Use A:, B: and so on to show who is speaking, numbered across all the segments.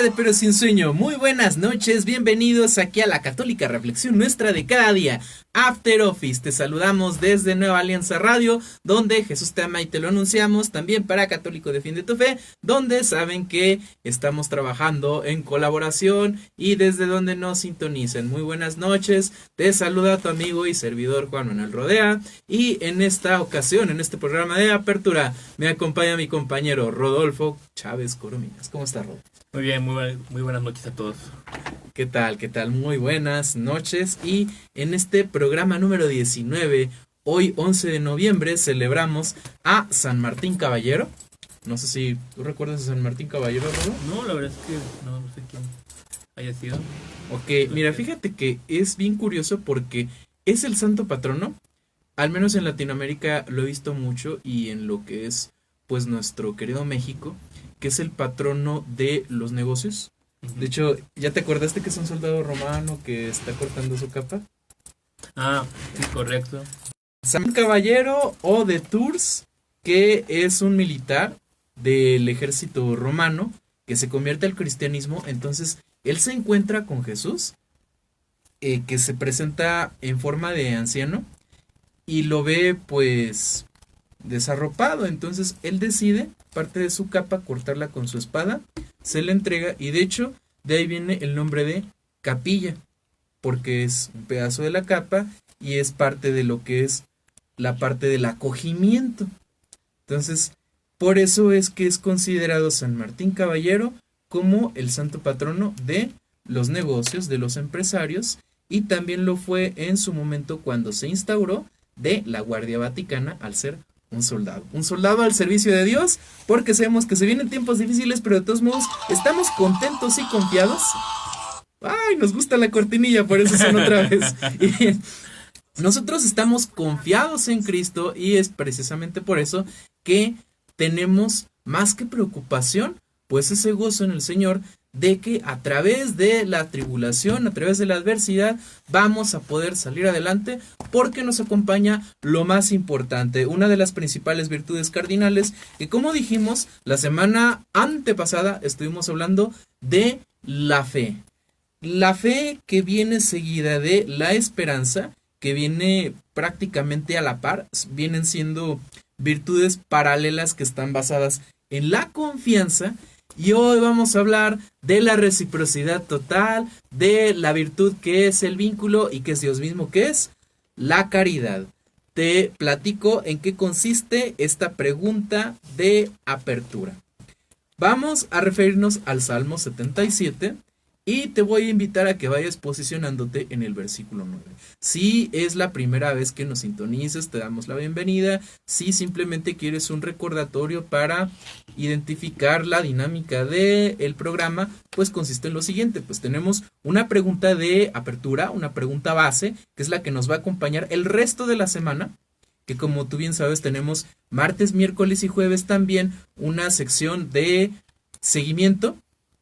A: tarde pero sin sueño, muy buenas noches, bienvenidos aquí a la Católica Reflexión Nuestra de cada día, After Office. Te saludamos desde Nueva Alianza Radio, donde Jesús te ama y te lo anunciamos, también para Católico Defiende tu Fe, donde saben que estamos trabajando en colaboración y desde donde nos sintonizan. Muy buenas noches, te saluda tu amigo y servidor Juan Manuel Rodea, y en esta ocasión, en este programa de apertura, me acompaña mi compañero Rodolfo Chávez Corominas. ¿Cómo estás, Rodolfo?
B: Muy bien, muy buenas noches a todos.
A: ¿Qué tal? ¿Qué tal? Muy buenas noches. Y en este programa número 19, hoy 11 de noviembre, celebramos a San Martín Caballero. No sé si tú recuerdas a San Martín Caballero, Rodo.
B: No, la verdad es que no sé quién haya sido.
A: Ok, mira, fíjate que es bien curioso porque es el santo patrono. Al menos en Latinoamérica lo he visto mucho, y en lo que es pues nuestro querido México, que es el patrono de los negocios. De hecho, ¿ya te acordaste que es un soldado romano que está cortando su capa?
B: Ah, sí, correcto.
A: San Caballero o de Tours, que es un militar del ejército romano que se convierte al cristianismo. Entonces, él se encuentra con Jesús, que se presenta en forma de anciano, y lo ve pues desarropado. Entonces él decide parte de su capa cortarla con su espada, se la entrega, y de hecho de ahí viene el nombre de capilla, porque es un pedazo de la capa y es parte de lo que es la parte del acogimiento. Entonces por eso es que es considerado San Martín Caballero como el santo patrono de los negocios, de los empresarios, y también lo fue en su momento cuando se instauró de la Guardia Vaticana, al ser un soldado al servicio de Dios, porque sabemos que se vienen tiempos difíciles, pero de todos modos estamos contentos y confiados. Ay, nos gusta la cortinilla, por eso son otra vez. Y nosotros estamos confiados en Cristo, y es precisamente por eso que tenemos más que preocupación, pues ese gozo en el Señor, de que a través de la tribulación, a través de la adversidad, vamos a poder salir adelante, porque nos acompaña lo más importante, una de las principales virtudes cardinales, que como dijimos, la semana antepasada estuvimos hablando de la fe. La fe que viene seguida de la esperanza, que viene prácticamente a la par, vienen siendo virtudes paralelas que están basadas en la confianza. Y hoy vamos a hablar de la reciprocidad total, de la virtud que es el vínculo y que es Dios mismo, que es la caridad. Te platico en qué consiste esta pregunta de apertura. Vamos a referirnos al Salmo 77 y te voy a invitar a que vayas posicionándote en el versículo 9. Si es la primera vez que nos sintonizas, te damos la bienvenida. Si simplemente quieres un recordatorio para identificar la dinámica del programa, pues consiste en lo siguiente. Pues tenemos una pregunta de apertura, una pregunta base, que es la que nos va a acompañar el resto de la semana, que como tú bien sabes tenemos martes, miércoles y jueves también una sección de seguimiento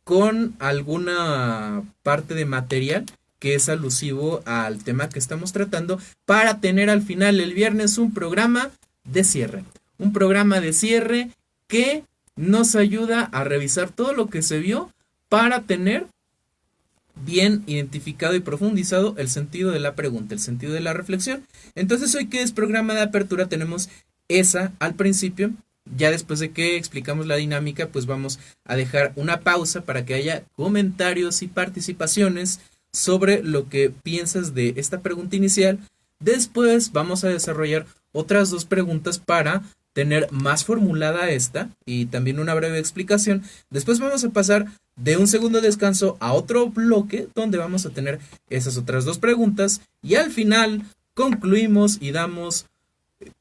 A: con alguna parte de material que es alusivo al tema que estamos tratando, para tener al final el viernes un programa de cierre. Un programa de cierre que nos ayuda a revisar todo lo que se vio, para tener bien identificado y profundizado el sentido de la pregunta, el sentido de la reflexión. Entonces hoy, que es programa de apertura, tenemos esa al principio. Ya después de que explicamos la dinámica, pues vamos a dejar una pausa para que haya comentarios y participaciones sobre lo que piensas de esta pregunta inicial. Después vamos a desarrollar otras dos preguntas para tener más formulada esta, y también una breve explicación. Después vamos a pasar de un segundo descanso a otro bloque donde vamos a tener esas otras dos preguntas, y al final concluimos y damos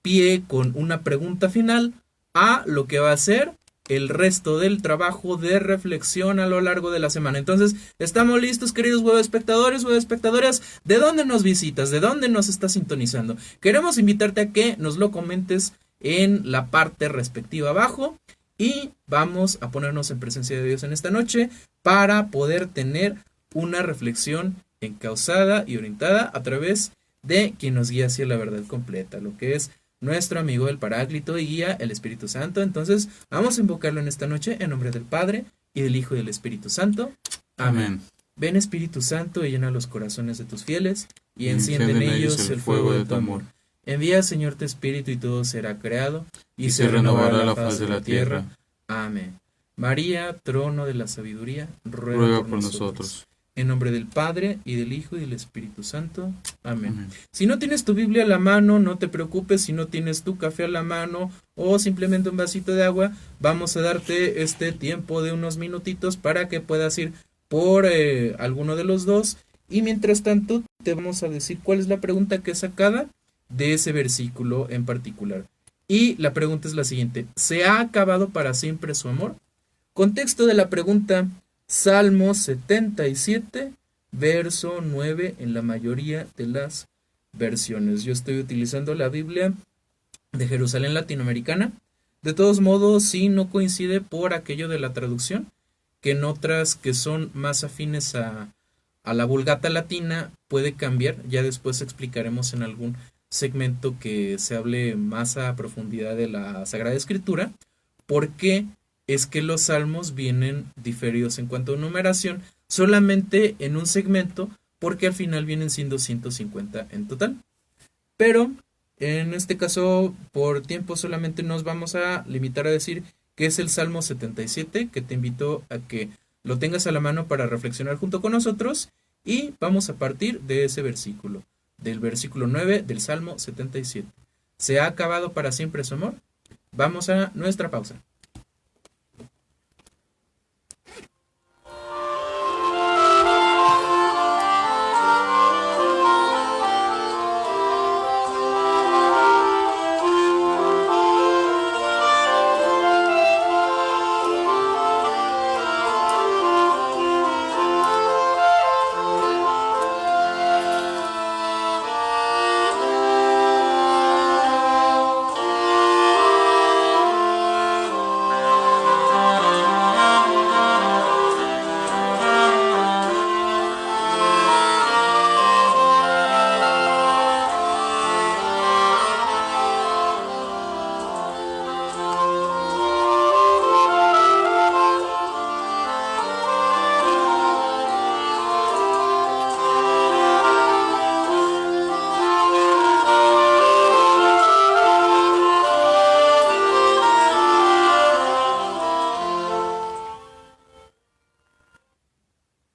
A: pie con una pregunta final a lo que va a ser el resto del trabajo de reflexión a lo largo de la semana. Entonces, ¿estamos listos, queridos web espectadores, web espectadoras? ¿De dónde nos visitas? ¿De dónde nos estás sintonizando? Queremos invitarte a que nos lo comentes en la parte respectiva abajo, y vamos a ponernos en presencia de Dios en esta noche para poder tener una reflexión encauzada y orientada a través de quien nos guía hacia la verdad completa, lo que es nuestro amigo el Paráclito y guía, el Espíritu Santo. Entonces vamos a invocarlo en esta noche en nombre del Padre, y del Hijo y del Espíritu Santo.
C: Amén.
A: Ven Espíritu Santo y llena los corazones de tus fieles y enciende
C: enciende
A: en ellos el fuego de tu amor. Envía, Señor, tu Espíritu y todo será creado y se renovará la faz de la tierra. Amén. María, trono de la sabiduría, ruega por nosotros. En nombre del Padre, y del Hijo, y del Espíritu Santo. Amén.
C: Amén.
A: Si no tienes tu Biblia a la mano, no te preocupes. Si no tienes tu café a la mano o simplemente un vasito de agua, vamos a darte este tiempo de unos minutitos para que puedas ir por alguno de los dos. Y mientras tanto, te vamos a decir cuál es la pregunta que es sacada de ese versículo en particular. Y la pregunta es la siguiente: ¿se ha acabado para siempre su amor? Contexto de la pregunta: Salmo 77, verso 9 en la mayoría de las versiones. Yo estoy utilizando la Biblia de Jerusalén Latinoamericana. De todos modos, sí no coincide por aquello de la traducción, que en otras que son más afines a la Vulgata Latina puede cambiar. Ya después explicaremos en algún segmento que se hable más a profundidad de la Sagrada Escritura, porque es que los salmos vienen diferidos en cuanto a numeración solamente en un segmento, porque al final vienen siendo 150 en total. Pero en este caso, por tiempo solamente nos vamos a limitar a decir que es el Salmo 77, que te invito a que lo tengas a la mano para reflexionar junto con nosotros, y vamos a partir de ese versículo, del versículo 9 del Salmo 77. ¿Se ha acabado para siempre su amor? Vamos a nuestra pausa.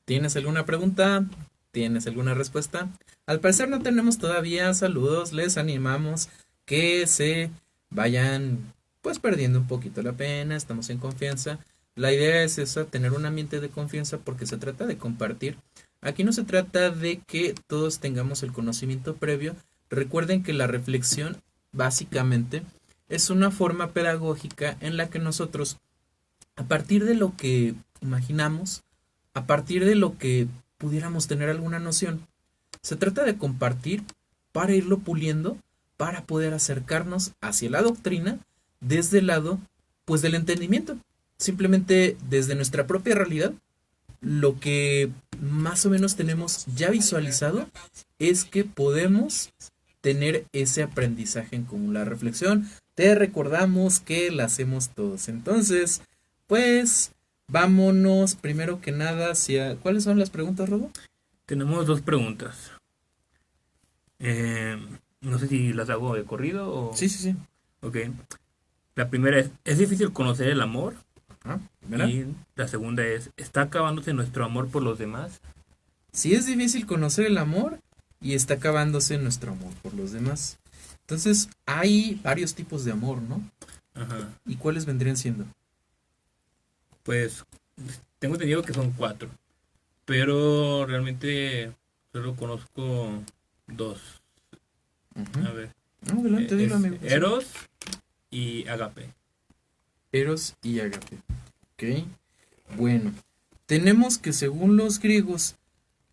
A: ¿Tienes alguna pregunta? ¿Tienes alguna respuesta? Al parecer no tenemos todavía saludos. Les animamos que se vayan pues perdiendo un poquito la pena. Estamos en confianza. La idea es esa, tener un ambiente de confianza, porque se trata de compartir. Aquí no se trata de que todos tengamos el conocimiento previo. Recuerden que la reflexión básicamente es una forma pedagógica en la que nosotros, a partir de lo que imaginamos, a partir de lo que pudiéramos tener alguna noción, se trata de compartir para irlo puliendo, para poder acercarnos hacia la doctrina desde el lado pues del entendimiento, simplemente desde nuestra propia realidad. Lo que más o menos tenemos ya visualizado es que podemos tener ese aprendizaje en común. La reflexión, te recordamos que la hacemos todos. Entonces, pues vámonos primero que nada hacia... ¿Cuáles son las preguntas, Rodo?
B: Tenemos dos preguntas. No sé si las hago de corrido o...
A: Sí.
B: Ok. La primera ¿es difícil conocer el amor?
A: Primera.
B: Y la segunda es, ¿está acabándose nuestro amor por los demás?
A: Sí, es difícil conocer el amor y está acabándose nuestro amor por los demás. Entonces, hay varios tipos de amor, ¿no?
B: Ajá.
A: ¿Y cuáles vendrían siendo?
B: Pues tengo entendido que son 4, pero realmente solo conozco 2.
A: Uh-huh.
B: A ver.
A: No, adelante, dilo, amigo.
B: Eros y Agape.
A: Eros y Agape. Ok. Bueno, tenemos que según los griegos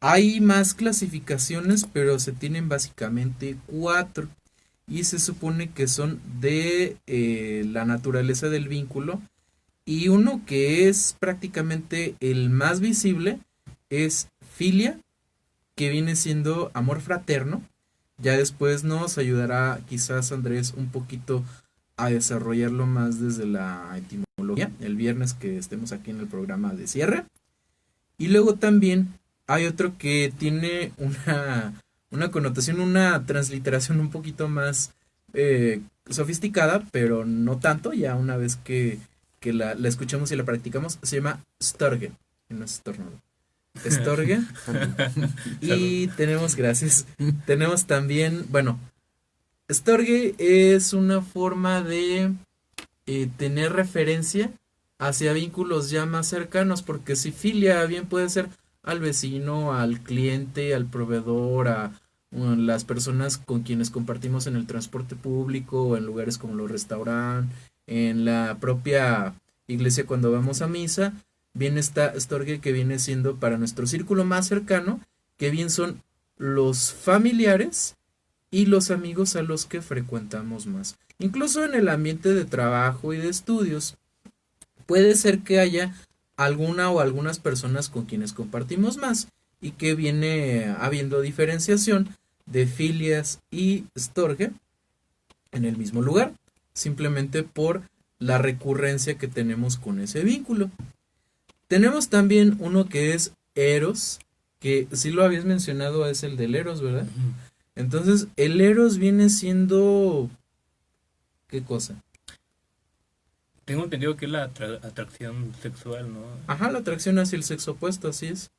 A: hay más clasificaciones, pero se tienen básicamente 4. Y se supone que son de la naturaleza del vínculo. Y uno que es prácticamente el más visible es filia, que viene siendo amor fraterno. Ya después nos ayudará quizás Andrés un poquito a desarrollarlo más desde la etimología teología, el viernes que estemos aquí en el programa de cierre. Y luego también hay otro que tiene una connotación, una transliteración un poquito más sofisticada, pero no tanto, ya una vez que la escuchamos y la practicamos, se llama Storge, que no es estornudo. Storge. Y tenemos, gracias, tenemos también, bueno, Storge es una forma de tener referencia hacia vínculos ya más cercanos, porque si filia bien puede ser al vecino, al cliente, al proveedor, a las personas con quienes compartimos en el transporte público o en lugares como los restaurantes, en la propia iglesia cuando vamos a misa, bien está Storge, que viene siendo para nuestro círculo más cercano, que bien son los familiares y los amigos a los que frecuentamos más. Incluso en el ambiente de trabajo y de estudios, puede ser que haya alguna o algunas personas con quienes compartimos más y que viene habiendo diferenciación de filias y Storge en el mismo lugar, simplemente por la recurrencia que tenemos con ese vínculo. Tenemos también uno que es Eros, que sí lo habías mencionado, es el del Eros, ¿verdad? Entonces, el Eros viene siendo... ¿qué cosa?
B: Tengo entendido que es la atracción sexual, ¿no?
A: Ajá, la atracción hacia el sexo opuesto, así es.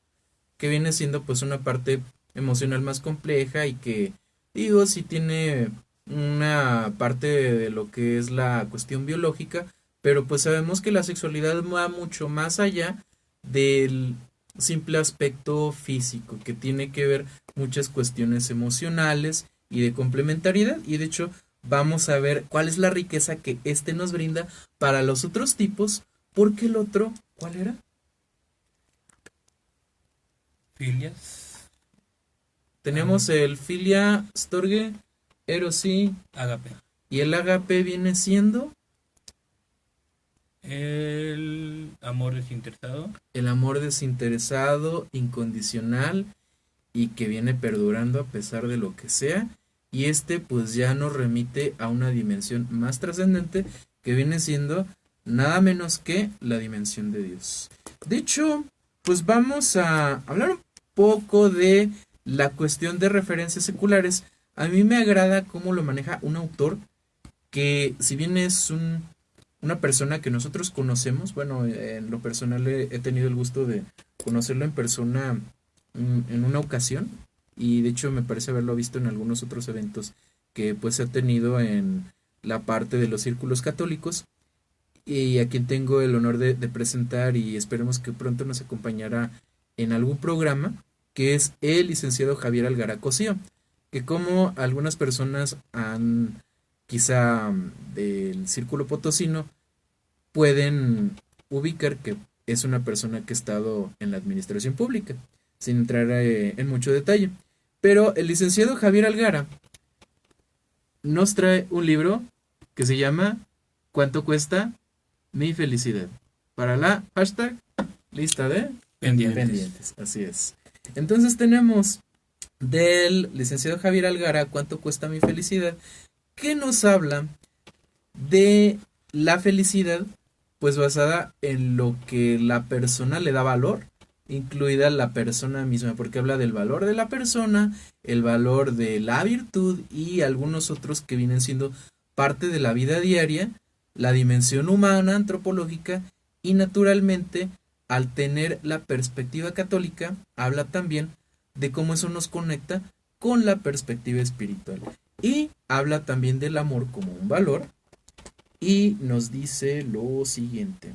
A: Que viene siendo pues una parte emocional más compleja y que, digo, sí tiene una parte de lo que es la cuestión biológica, pero pues sabemos que la sexualidad va mucho más allá del simple aspecto físico, que tiene que ver muchas cuestiones emocionales y de complementariedad, y de hecho vamos a ver cuál es la riqueza que este nos brinda para los otros tipos, porque el otro, ¿cuál era?
B: Filias.
A: Tenemos el filia, Storge, Eros y
B: Ágape.
A: Y el ágape viene siendo
B: El amor desinteresado.
A: el amor desinteresado, incondicional y que viene perdurando a pesar de lo que sea. Y este pues ya nos remite a una dimensión más trascendente que viene siendo nada menos que la dimensión de Dios. De hecho, pues vamos a hablar un poco de la cuestión de referencias seculares. A mí me agrada cómo lo maneja un autor que, si bien es una persona que nosotros conocemos, bueno, en lo personal he tenido el gusto de conocerlo en persona en una ocasión, y de hecho me parece haberlo visto en algunos otros eventos que pues se ha tenido en la parte de los círculos católicos, y a quien tengo el honor de presentar y esperemos que pronto nos acompañará en algún programa, que es el licenciado Javier Algara Cosío, que como algunas personas han quizá del círculo potosino pueden ubicar que es una persona que ha estado en la administración pública, sin entrar en mucho detalle. Pero el licenciado Javier Algara nos trae un libro que se llama ¿Cuánto cuesta mi felicidad? Para la hashtag lista de pendientes. Así es. Entonces tenemos del licenciado Javier Algara ¿Cuánto cuesta mi felicidad?, que nos habla de la felicidad pues basada en lo que la persona le da valor, incluida la persona misma, porque habla del valor de la persona, el valor de la virtud y algunos otros que vienen siendo parte de la vida diaria, la dimensión humana, antropológica, y naturalmente, al tener la perspectiva católica, habla también de cómo eso nos conecta con la perspectiva espiritual. Y habla también del amor como un valor y nos dice lo siguiente.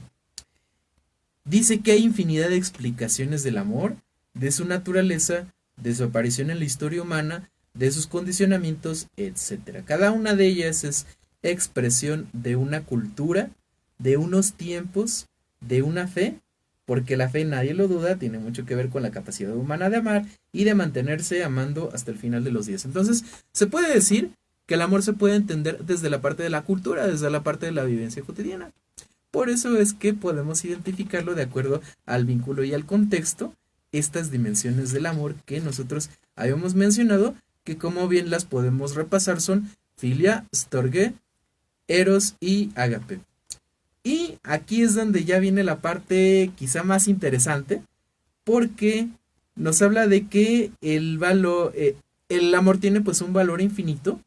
A: Dice que hay infinidad de explicaciones del amor, de su naturaleza, de su aparición en la historia humana, de sus condicionamientos, etc. Cada una de ellas es expresión de una cultura, de unos tiempos, de una fe, porque la fe, nadie lo duda, tiene mucho que ver con la capacidad humana de amar y de mantenerse amando hasta el final de los días. Entonces, se puede decir que el amor se puede entender desde la parte de la cultura, desde la parte de la vivencia cotidiana. Por eso es que podemos identificarlo de acuerdo al vínculo y al contexto, estas dimensiones del amor que nosotros habíamos mencionado, que como bien las podemos repasar son filia, storge, eros y ágape. Y aquí es donde ya viene la parte quizá más interesante, porque nos habla de que el amor tiene pues un valor infinito,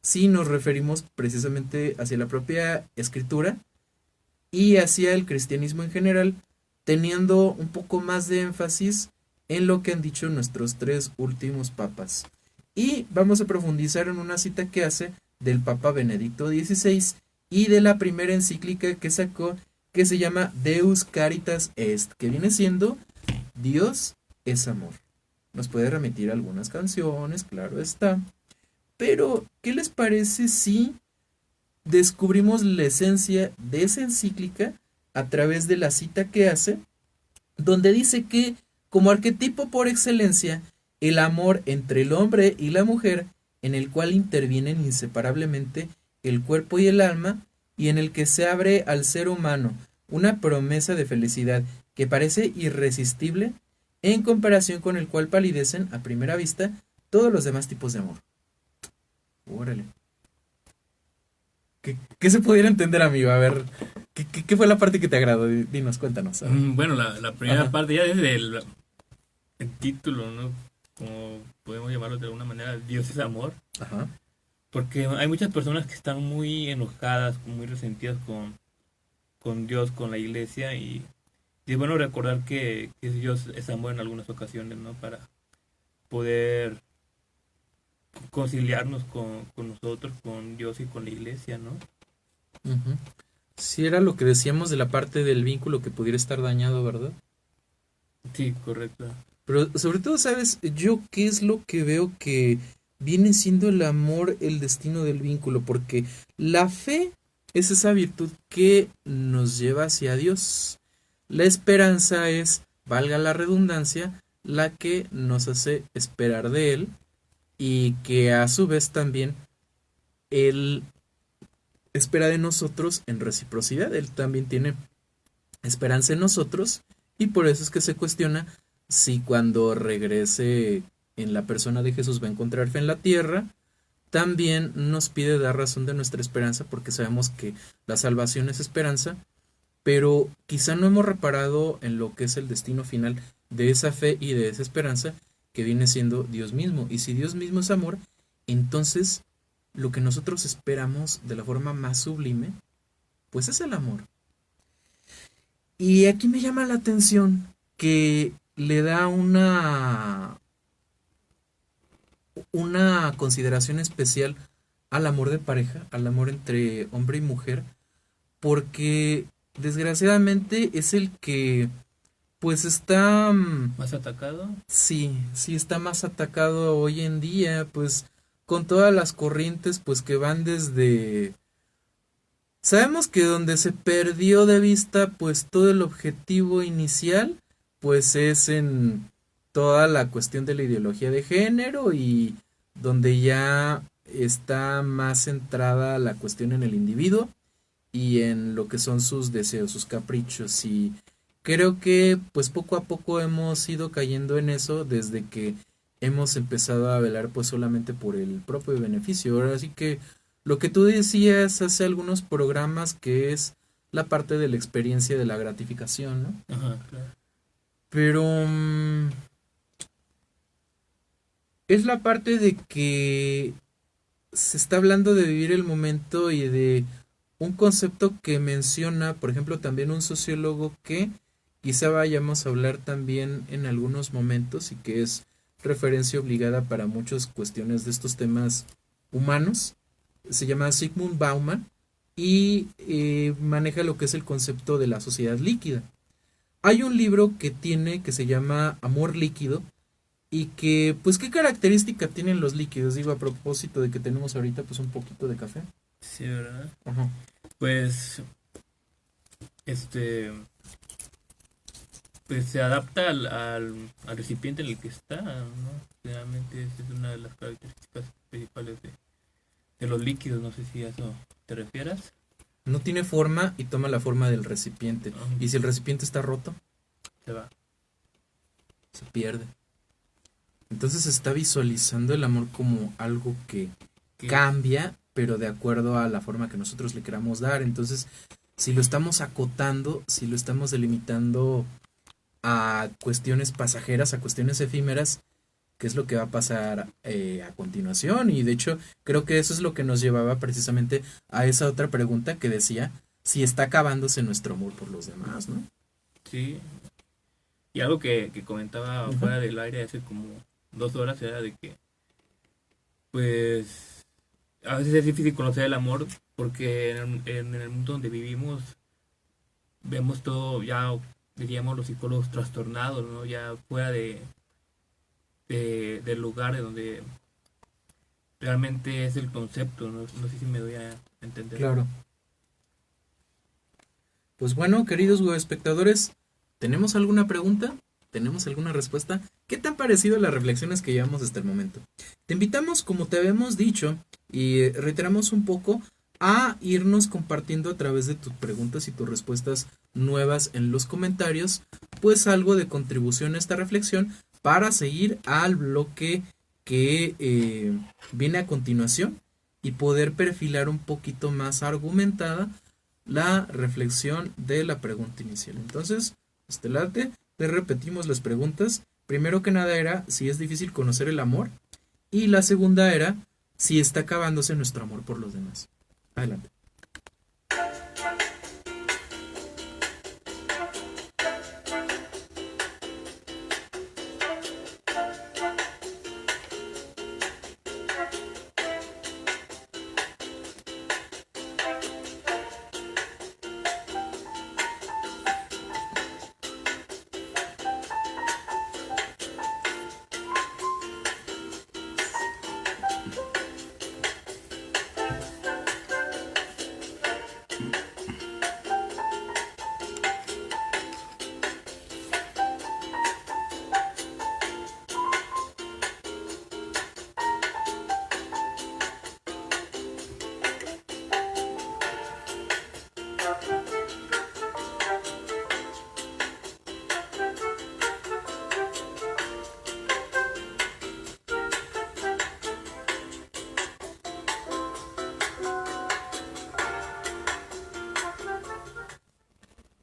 A: si nos referimos precisamente hacia la propia escritura y hacia el cristianismo en general, teniendo un poco más de énfasis en lo que han dicho nuestros tres últimos papas. Y vamos a profundizar en una cita que hace del Papa Benedicto XVI y de la primera encíclica que sacó, que se llama Deus Caritas Est, que viene siendo Dios es amor. Nos puede remitir algunas canciones, claro está. Pero, ¿qué les parece si descubrimos la esencia de esa encíclica a través de la cita que hace, donde dice que, como arquetipo por excelencia, el amor entre el hombre y la mujer, en el cual intervienen inseparablemente el cuerpo y el alma, y en el que se abre al ser humano una promesa de felicidad que parece irresistible, en comparación con el cual palidecen a primera vista todos los demás tipos de amor. Órale. ¿Qué se pudiera entender, amigo? A ver, ¿qué fue la parte que te agradó? Dinos, cuéntanos.
B: Bueno, la primera
A: Ajá.
B: parte ya desde el título, ¿no? Como podemos llamarlo de alguna manera, Dios es amor.
A: Ajá.
B: Porque hay muchas personas que están muy enojadas, muy resentidas con Dios, con la iglesia. Y es bueno recordar que Dios es amor en algunas ocasiones, ¿no? Para poder conciliarnos con nosotros, con Dios y con la iglesia, ¿no?
A: Ujú. Sí, era lo que decíamos de la parte del vínculo que pudiera estar dañado, ¿verdad?
B: Sí, correcto.
A: Pero sobre todo, ¿sabes? Yo qué es lo que veo que viene siendo el amor, el destino del vínculo, porque la fe es esa virtud que nos lleva hacia Dios. La esperanza es, valga la redundancia, la que nos hace esperar de Él y que a su vez también Él espera de nosotros en reciprocidad. Él también tiene esperanza en nosotros y por eso es que se cuestiona si cuando regrese en la persona de Jesús va a encontrar fe en la tierra. También nos pide dar razón de nuestra esperanza porque sabemos que la salvación es esperanza, pero quizá no hemos reparado en lo que es el destino final de esa fe y de esa esperanza que viene siendo Dios mismo. Y si Dios mismo es amor, entonces lo que nosotros esperamos de la forma más sublime, pues es el amor. Y aquí me llama la atención que le da una consideración especial al amor de pareja, al amor entre hombre y mujer, porque desgraciadamente es el que pues está,
B: ¿Más atacado?
A: sí, sí está más atacado hoy en día, pues con todas las corrientes pues que van desde... Sabemos que donde se perdió de vista pues todo el objetivo inicial pues es en toda la cuestión de la ideología de género y donde ya está más centrada la cuestión en el individuo y en lo que son sus deseos, sus caprichos y creo que pues poco a poco hemos ido cayendo en eso desde que hemos empezado a velar pues solamente por el propio beneficio. Ahora sí que lo que tú decías hace algunos programas que es la parte de la experiencia de la gratificación, ¿no?
B: Ajá, claro.
A: Pero es la parte de que se está hablando de vivir el momento y de un concepto que menciona, por ejemplo, también un sociólogo que quizá vayamos a hablar también en algunos momentos y que es referencia obligada para muchas cuestiones de estos temas humanos. Se llama Zygmunt Bauman y maneja lo que es el concepto de la sociedad líquida. Hay un libro que tiene que se llama Amor líquido y que pues qué característica tienen los líquidos, digo a propósito de que tenemos ahorita pues un poquito de café.
B: Sí, ¿verdad?
A: Ajá.
B: Pues, este, pues se adapta al recipiente en el que está, ¿no? Realmente esa es una de las características principales de los líquidos, no sé si a eso te refieras.
A: No tiene forma y toma la forma del recipiente.
B: Ajá.
A: Y si el recipiente está roto,
B: Se va.
A: se pierde. Entonces se está visualizando el amor como algo que
B: Que
A: cambia, pero de acuerdo a la forma que nosotros le queramos dar. Entonces, si lo estamos acotando, si lo estamos delimitando a cuestiones pasajeras, a cuestiones efímeras, qué es lo que va a pasar a continuación. Y de hecho, creo que eso es lo que nos llevaba precisamente a esa otra pregunta que decía si está acabándose nuestro amor por los demás, ¿no?
B: Sí. Y algo que comentaba
A: Ujú.
B: fuera del aire hace como 2 horas era de que, pues, a veces es difícil conocer el amor porque en el mundo donde vivimos vemos todo ya, diríamos los psicólogos trastornados, ¿no? Ya fuera del lugar de donde realmente es el concepto, ¿no? No sé si me doy a entender.
A: Claro. Pues bueno, queridos espectadores, ¿tenemos alguna pregunta? ¿Tenemos alguna respuesta? ¿Qué te han parecido las reflexiones que llevamos hasta el momento? Te invitamos, como te habíamos dicho, y reiteramos un poco, a irnos compartiendo a través de tus preguntas y tus respuestas nuevas en los comentarios, pues algo de contribución a esta reflexión para seguir al bloque que viene a continuación y poder perfilar un poquito más argumentada la reflexión de la pregunta inicial. Entonces, Estelarte, te repetimos las preguntas. Primero que nada era si es difícil conocer el amor y la segunda era si está acabándose nuestro amor por los demás. Adelante.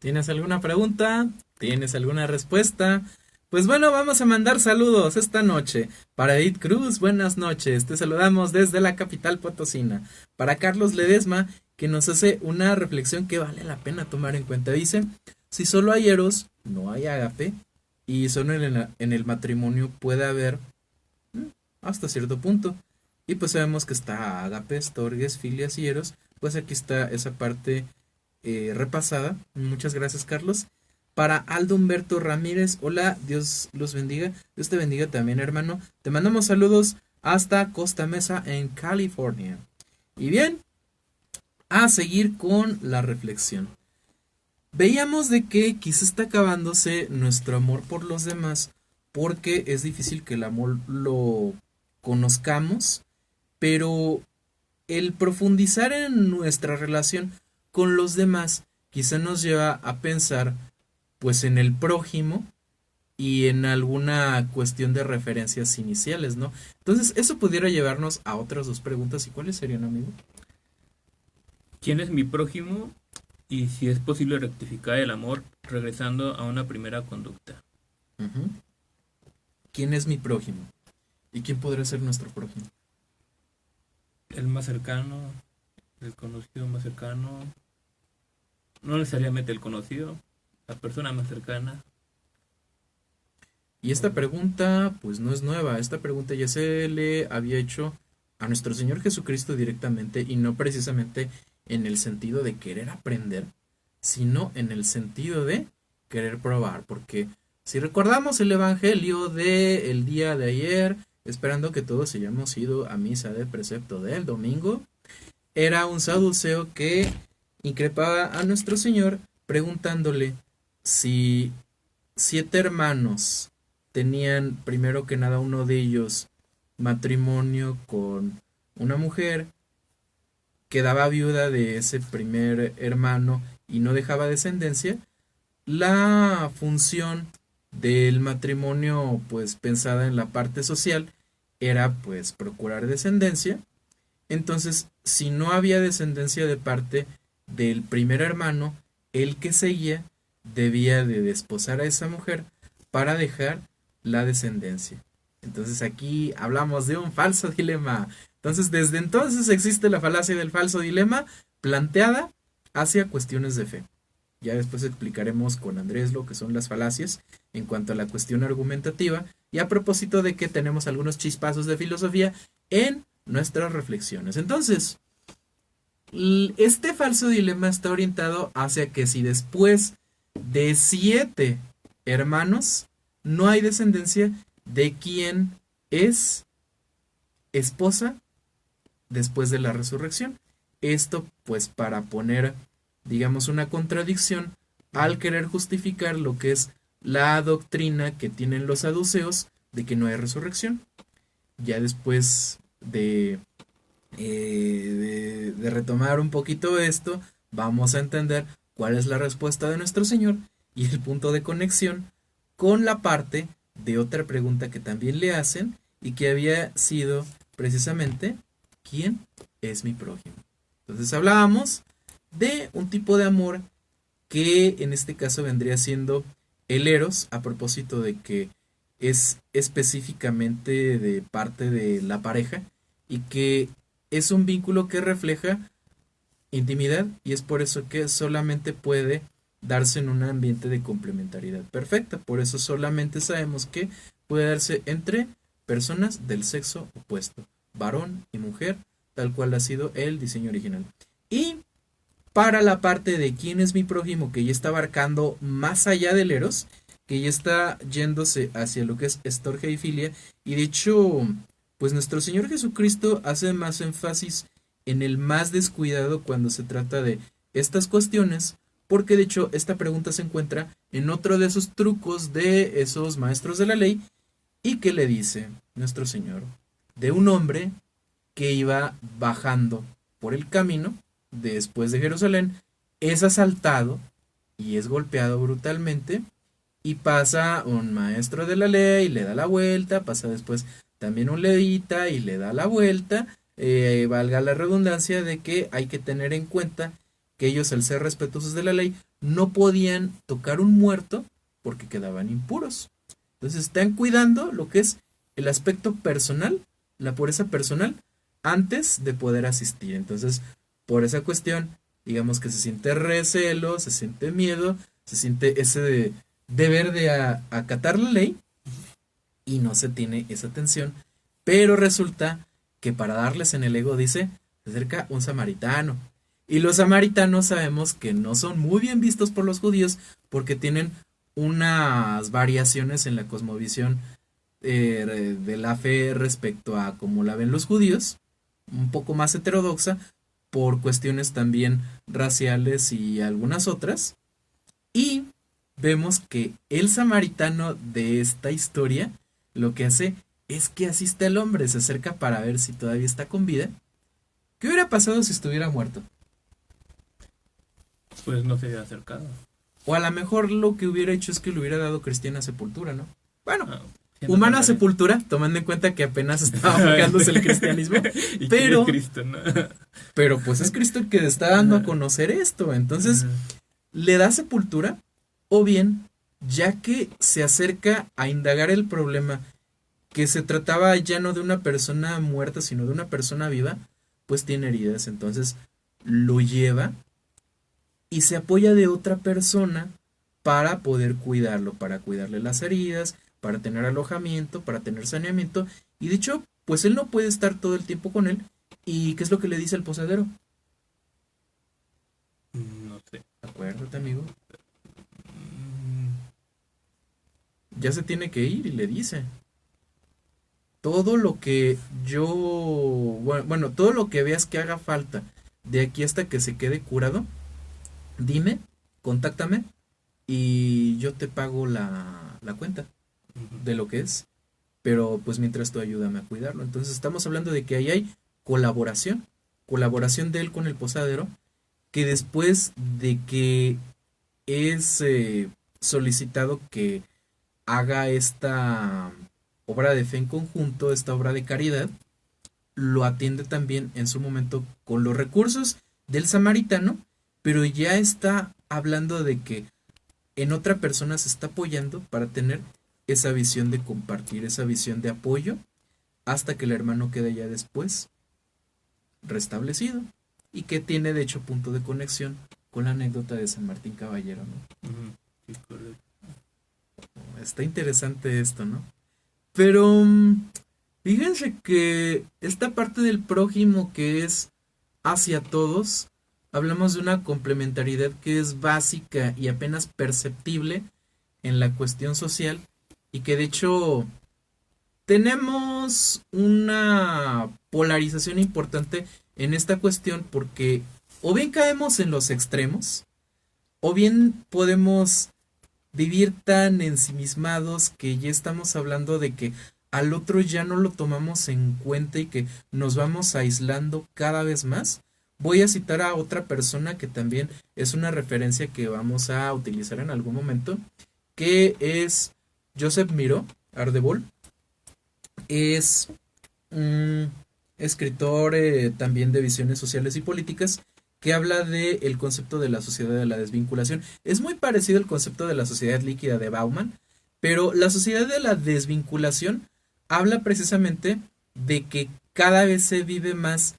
A: ¿Tienes alguna pregunta? ¿Tienes alguna respuesta? Pues bueno, vamos a mandar saludos esta noche. Para Edith Cruz, buenas noches. Te saludamos desde la capital potosina. Para Carlos Ledesma, que nos hace una reflexión que vale la pena tomar en cuenta. Dice, si solo hay eros, no hay ágape. Y solo en el matrimonio puede haber hasta cierto punto. Y pues sabemos que está ágape, storges, filias y eros. Pues aquí está esa parte repasada. Muchas gracias, Carlos. Para Aldo Humberto Ramírez, hola, Dios los bendiga. Dios te bendiga también, hermano. Te mandamos saludos hasta Costa Mesa, en California. Y bien, a seguir con la reflexión. Veíamos de que quizá está acabándose nuestro amor por los demás porque es difícil que el amor lo conozcamos, pero el profundizar en nuestra relación con los demás quizá nos lleva a pensar pues en el prójimo y en alguna cuestión de referencias iniciales, ¿no? Entonces, eso pudiera llevarnos a otras dos preguntas. ¿Y cuáles serían, amigo?
B: ¿Quién es mi prójimo? Y si es posible rectificar el amor regresando a una primera conducta.
A: Ujú. ¿Quién es mi prójimo? ¿Y quién podría ser nuestro prójimo?
B: El más cercano, el conocido más cercano, no necesariamente el conocido, la persona más cercana.
A: Y esta pregunta, pues no es nueva. Esta pregunta ya se le había hecho a nuestro Señor Jesucristo directamente y no precisamente en el sentido de querer aprender, sino en el sentido de querer probar. Porque si recordamos el Evangelio del día de ayer, esperando que todos hayamos ido a misa de precepto del domingo, era un saduceo que increpaba a nuestro Señor preguntándole si 7 hermanos tenían primero que nada uno de ellos matrimonio con una mujer, quedaba viuda de ese primer hermano y no dejaba descendencia, la función del matrimonio pues pensada en la parte social era pues procurar descendencia. Entonces, si no había descendencia de parte del primer hermano, el que seguía, debía de desposar a esa mujer para dejar la descendencia. Entonces aquí hablamos de un falso dilema. Entonces desde entonces existe la falacia del falso dilema planteada hacia cuestiones de fe. Ya después explicaremos con Andrés lo que son las falacias en cuanto a la cuestión argumentativa y a propósito de que tenemos algunos chispazos de filosofía en nuestras reflexiones. Entonces, este falso dilema está orientado hacia que si después de 7 hermanos no hay descendencia, de quién es esposa después de la resurrección. Esto pues para poner, digamos, una contradicción al querer justificar lo que es la doctrina que tienen los saduceos de que no hay resurrección. Ya después de retomar un poquito esto, vamos a entender cuál es la respuesta de nuestro Señor y el punto de conexión con la parte de otra pregunta que también le hacen y que había sido precisamente ¿quién es mi prójimo? Entonces hablábamos de un tipo de amor que en este caso vendría siendo el eros, a propósito de que es específicamente de parte de la pareja y que es un vínculo que refleja intimidad y es por eso que solamente puede darse en un ambiente de complementariedad perfecta. Por eso solamente sabemos que puede darse entre personas del sexo opuesto, varón y mujer, tal cual ha sido el diseño original. Y para la parte de quién es mi prójimo, que ya está abarcando más allá del eros, que ya está yéndose hacia lo que es estorge y filia, y de hecho, pues nuestro Señor Jesucristo hace más énfasis en el más descuidado cuando se trata de estas cuestiones, porque de hecho esta pregunta se encuentra en otro de esos trucos de esos maestros de la ley, y que le dice nuestro Señor de un hombre que iba bajando por el camino después de Jerusalén, es asaltado y es golpeado brutalmente y pasa un maestro de la ley y le da la vuelta, pasa después también un levita y le da la vuelta, valga la redundancia de que hay que tener en cuenta que ellos al ser respetuosos de la ley no podían tocar un muerto porque quedaban impuros. Entonces están cuidando lo que es el aspecto personal, la pureza personal, antes de poder asistir. Entonces, por esa cuestión, digamos que se siente recelo, se siente miedo, se siente ese deber de acatar la ley y no se tiene esa atención. Pero resulta que para darles en el ego dice, se acerca un samaritano. Y los samaritanos sabemos que no son muy bien vistos por los judíos porque tienen unas variaciones en la cosmovisión de la fe respecto a cómo la ven los judíos, un poco más heterodoxa por cuestiones también raciales y algunas otras. Y vemos que el samaritano de esta historia lo que hace es que asiste al hombre, se acerca para ver si todavía está con vida. ¿Qué hubiera pasado si estuviera muerto?
B: Pues no se había acercado.
A: O a lo mejor lo que hubiera hecho es que le hubiera dado cristiana sepultura, ¿no? Bueno,
B: siendo
A: humana
B: tan
A: sepultura, tomando en cuenta que apenas estaba forjándose el cristianismo.
B: y
A: pero,
B: es Cristo, ¿no?
A: pero pues es Cristo el que está dando a conocer esto. Entonces, le da sepultura, o bien, ya que se acerca a indagar el problema, que se trataba ya no de una persona muerta, sino de una persona viva, pues tiene heridas. Entonces, lo lleva y se apoya de otra persona para poder cuidarlo, para cuidarle las heridas, para tener alojamiento, para tener saneamiento. Y de hecho, pues él no puede estar todo el tiempo con él. ¿Y qué es lo que le dice el posadero?
B: No sé.
A: Acuérdate, amigo. Ya se tiene que ir y le dice. Todo lo que yo... Bueno, todo lo que veas que haga falta de aquí hasta que se quede curado, dime, contáctame y yo te pago la cuenta de lo que es. Pero pues mientras tú ayúdame a cuidarlo. Entonces estamos hablando de que ahí hay colaboración de él con el posadero, que después de que es solicitado que haga esta obra de fe en conjunto, esta obra de caridad, lo atiende también en su momento con los recursos del samaritano, pero ya está hablando de que en otra persona se está apoyando para tener esa visión de compartir, esa visión de apoyo, hasta que el hermano quede ya después restablecido y que tiene de hecho punto de conexión con la anécdota de San Martín Caballero, ¿no?
B: Sí, correcto.
A: Está interesante esto, ¿no? Pero fíjense que esta parte del prójimo que es hacia todos, hablamos de una complementariedad que es básica y apenas perceptible en la cuestión social y que de hecho tenemos una polarización importante en esta cuestión porque o bien caemos en los extremos o bien podemos vivir tan ensimismados que ya estamos hablando de que al otro ya no lo tomamos en cuenta y que nos vamos aislando cada vez más. Voy a citar a otra persona que también es una referencia que vamos a utilizar en algún momento, que es Joseph Miró Ardebol. Es un escritor también de visiones sociales y políticas que habla del concepto de la sociedad de la desvinculación. Es muy parecido al concepto de la sociedad líquida de Bauman, pero la sociedad de la desvinculación habla precisamente de que cada vez se vive más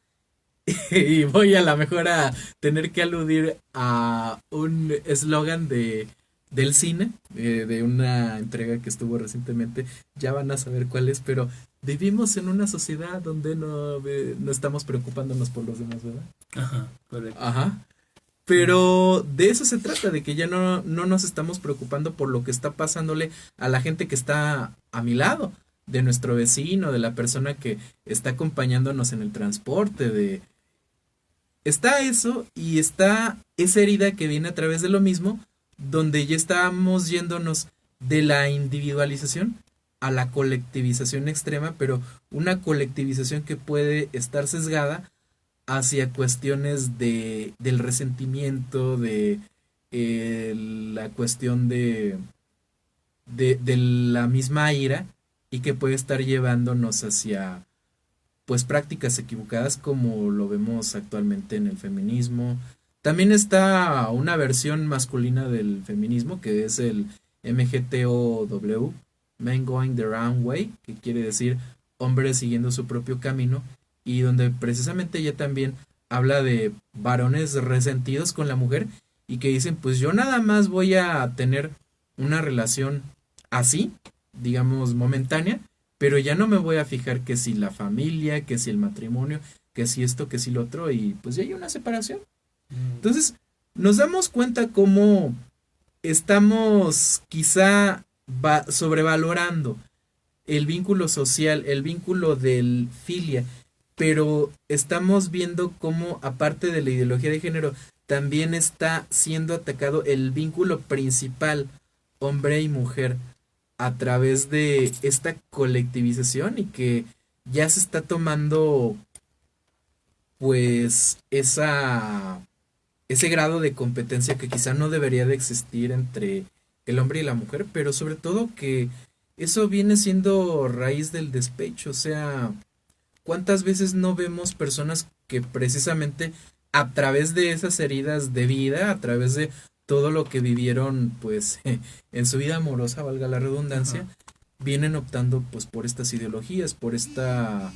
A: y voy a la mejor a tener que aludir a un eslogan del cine, de una entrega que estuvo recientemente, ya van a saber cuál es, pero vivimos en una sociedad donde no estamos preocupándonos por los demás, ¿verdad?
B: Ajá, correcto.
A: Ajá. Pero de eso se trata, de que ya no nos estamos preocupando por lo que está pasándole a la gente que está a mi lado, de nuestro vecino, de la persona que está acompañándonos en el transporte, de... Está eso y está esa herida que viene a través de lo mismo, donde ya estamos yéndonos de la individualización a la colectivización extrema, pero una colectivización que puede estar sesgada hacia cuestiones del resentimiento, de la cuestión de la misma ira y que puede estar llevándonos hacia pues prácticas equivocadas como lo vemos actualmente en el feminismo. También está una versión masculina del feminismo que es el MGTOW, Men Going the Wrong Way, que quiere decir hombres siguiendo su propio camino, y donde precisamente ella también habla de varones resentidos con la mujer y que dicen, pues yo nada más voy a tener una relación así, digamos momentánea, pero ya no me voy a fijar que si la familia, que si el matrimonio, que si esto, que si lo otro, y pues ya hay una separación. Entonces, nos damos cuenta cómo estamos quizá sobrevalorando el vínculo social, el vínculo del filia, pero estamos viendo cómo, aparte de la ideología de género, también está siendo atacado el vínculo principal, hombre y mujer, a través de esta colectivización y que ya se está tomando, pues, ese grado de competencia que quizá no debería de existir entre el hombre y la mujer, pero sobre todo que eso viene siendo raíz del despecho, o sea, ¿cuántas veces no vemos personas que precisamente a través de esas heridas de vida, a través de todo lo que vivieron, pues, en su vida amorosa, valga la redundancia,
B: Ajá.
A: vienen optando, pues, por estas ideologías, por esta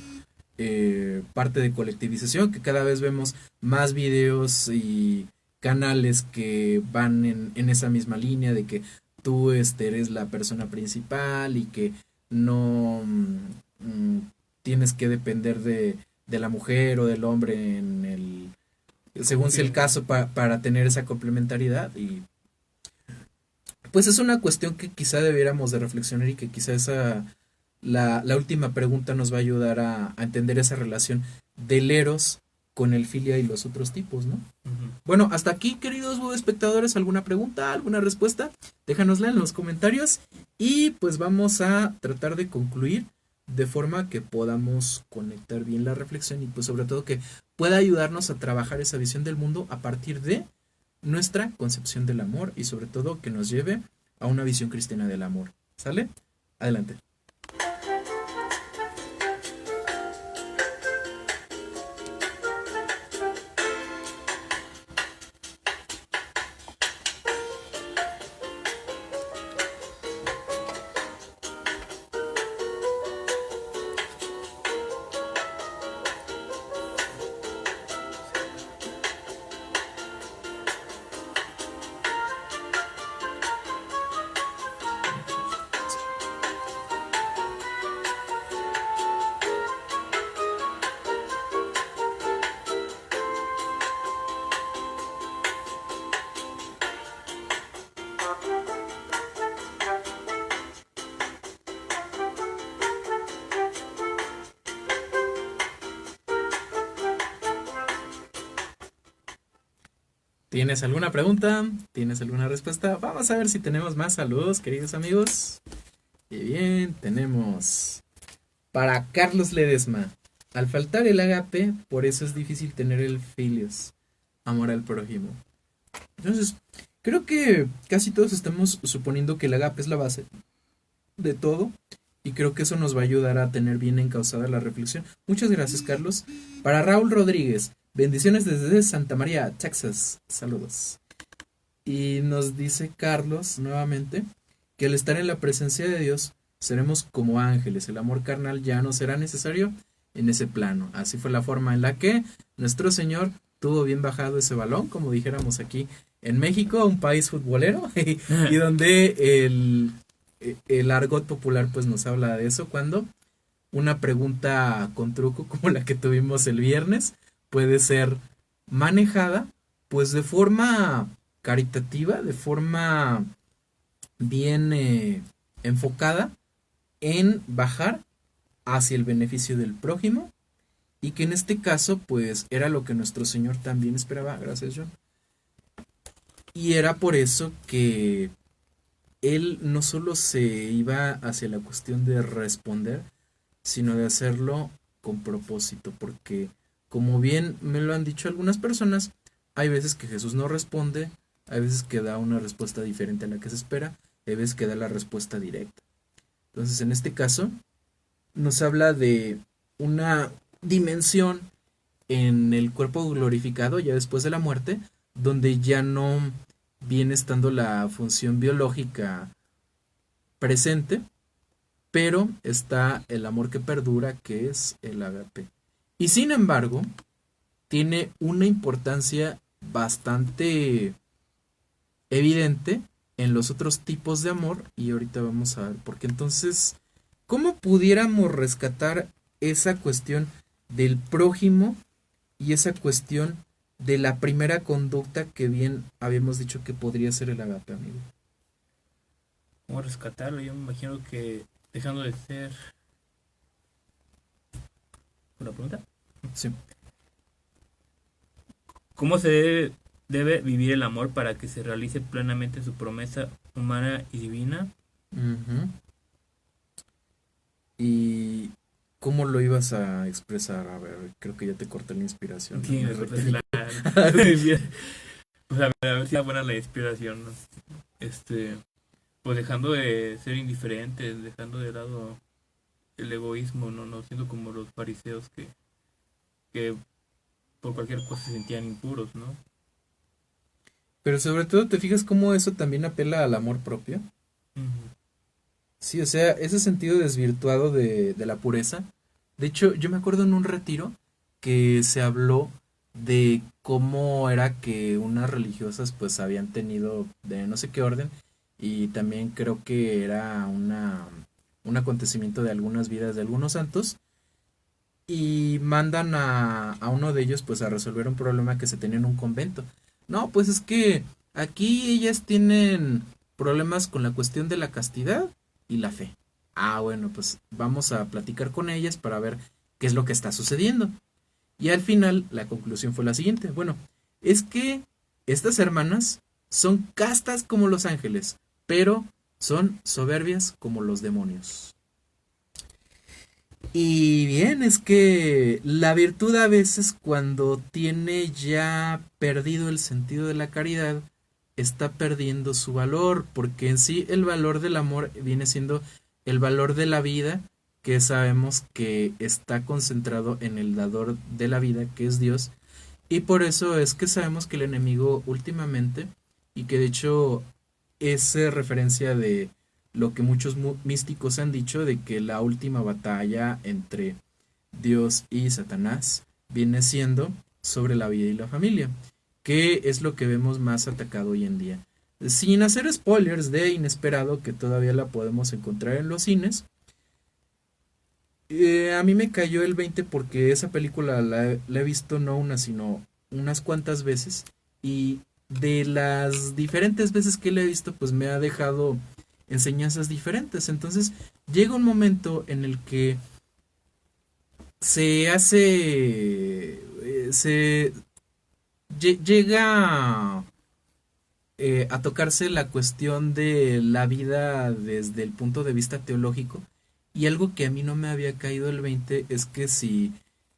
A: parte de colectivización, que cada vez vemos más videos y canales que van en esa misma línea de que tú eres la persona principal y que no tienes que depender de la mujer o del hombre en según sea el caso para tener esa complementariedad, y pues es una cuestión que quizá debiéramos de reflexionar y que quizá la última pregunta nos va a ayudar a entender esa relación del eros con el filia y los otros tipos, ¿no?
B: Ujú.
A: Bueno, hasta aquí, queridos espectadores, ¿alguna pregunta, alguna respuesta? Déjanosla en los comentarios y pues vamos a tratar de concluir de forma que podamos conectar bien la reflexión y pues sobre todo que pueda ayudarnos a trabajar esa visión del mundo a partir de nuestra concepción del amor y sobre todo que nos lleve a una visión cristiana del amor. ¿Sale? Adelante. ¿Tienes alguna pregunta? ¿Tienes alguna respuesta? Vamos a ver si tenemos más saludos, queridos amigos. Y bien, tenemos para Carlos Ledesma. Al faltar el agape, por eso es difícil tener el filios, amor al prójimo. Entonces, creo que casi todos estamos suponiendo que el agape es la base de todo. Y creo que eso nos va a ayudar a tener bien encauzada la reflexión. Muchas gracias, Carlos. Para Raúl Rodríguez, bendiciones desde Santa María, Texas. Saludos. Y nos dice Carlos nuevamente que al estar en la presencia de Dios seremos como ángeles. El amor carnal ya no será necesario en ese plano. Así fue la forma en la que nuestro Señor tuvo bien bajado ese balón, como dijéramos aquí en México, un país futbolero, y donde el argot popular pues nos habla de eso, cuando una pregunta con truco como la que tuvimos el viernes puede ser manejada pues de forma caritativa, de forma bien enfocada en bajar hacia el beneficio del prójimo, y que en este caso pues era lo que nuestro Señor también esperaba. Gracias, John. Y era por eso que él no solo se iba hacia la cuestión de responder, sino de hacerlo con propósito, porque como bien me lo han dicho algunas personas, hay veces que Jesús no responde, hay veces que da una respuesta diferente a la que se espera, hay veces que da la respuesta directa. Entonces, en este caso, nos habla de una dimensión en el cuerpo glorificado ya después de la muerte, donde ya no viene estando la función biológica presente, pero está el amor que perdura, que es el agape. Y sin embargo, tiene una importancia bastante evidente en los otros tipos de amor, y ahorita vamos a ver, porque entonces, ¿cómo pudiéramos rescatar esa cuestión del prójimo y esa cuestión de la primera conducta que bien habíamos dicho que podría ser el agape, amigo?
B: ¿Cómo rescatarlo? Yo me imagino que dejando de ser... ¿Una pregunta?
A: Sí.
B: ¿Cómo se debe vivir el amor para que se realice plenamente su promesa humana y divina?
A: Ujú. ¿Y cómo lo ibas a expresar? A ver, creo que ya te corté la inspiración.
B: Sí,
A: Me
B: me cortaste
A: rectifico.
B: O sea, a ver si es buena la inspiración, ¿no? Pues dejando de ser indiferentes, dejando de lado el egoísmo, no siendo como los fariseos que por cualquier cosa se sentían impuros, ¿no?
A: Pero sobre todo te fijas cómo eso también apela al amor propio.
B: Ujú.
A: Sí, o sea, ese sentido desvirtuado de la pureza. De hecho, yo me acuerdo en un retiro que se habló de cómo era que unas religiosas pues habían tenido de no sé qué orden, y también creo que era un acontecimiento de algunas vidas de algunos santos, y mandan a uno de ellos pues a resolver un problema que se tenía en un convento. No, pues es que aquí ellas tienen problemas con la cuestión de la castidad y la fe. Ah, bueno, pues vamos a platicar con ellas para ver qué es lo que está sucediendo. Y al final la conclusión fue la siguiente. Bueno, es que estas hermanas son castas como los ángeles, pero son soberbias como los demonios. Y bien, es que la virtud a veces cuando tiene ya perdido el sentido de la caridad, está perdiendo su valor, porque en sí el valor del amor viene siendo el valor de la vida, que sabemos que está concentrado en el dador de la vida, que es Dios, y por eso es que sabemos que el enemigo últimamente, y que de hecho es referencia de lo que muchos místicos han dicho, de que la última batalla entre Dios y Satanás viene siendo sobre la vida y la familia, que es lo que vemos más atacado hoy en día. Sin hacer spoilers de Inesperado, que todavía la podemos encontrar en los cines, a mí me cayó el 20 porque esa película la he visto no una, sino unas cuantas veces, y de las diferentes veces que la he visto, pues me ha dejado enseñanzas diferentes. Entonces llega un momento en el que se hace, se llega a tocarse la cuestión de la vida desde el punto de vista teológico. Y algo que a mí no me había caído el 20 es que si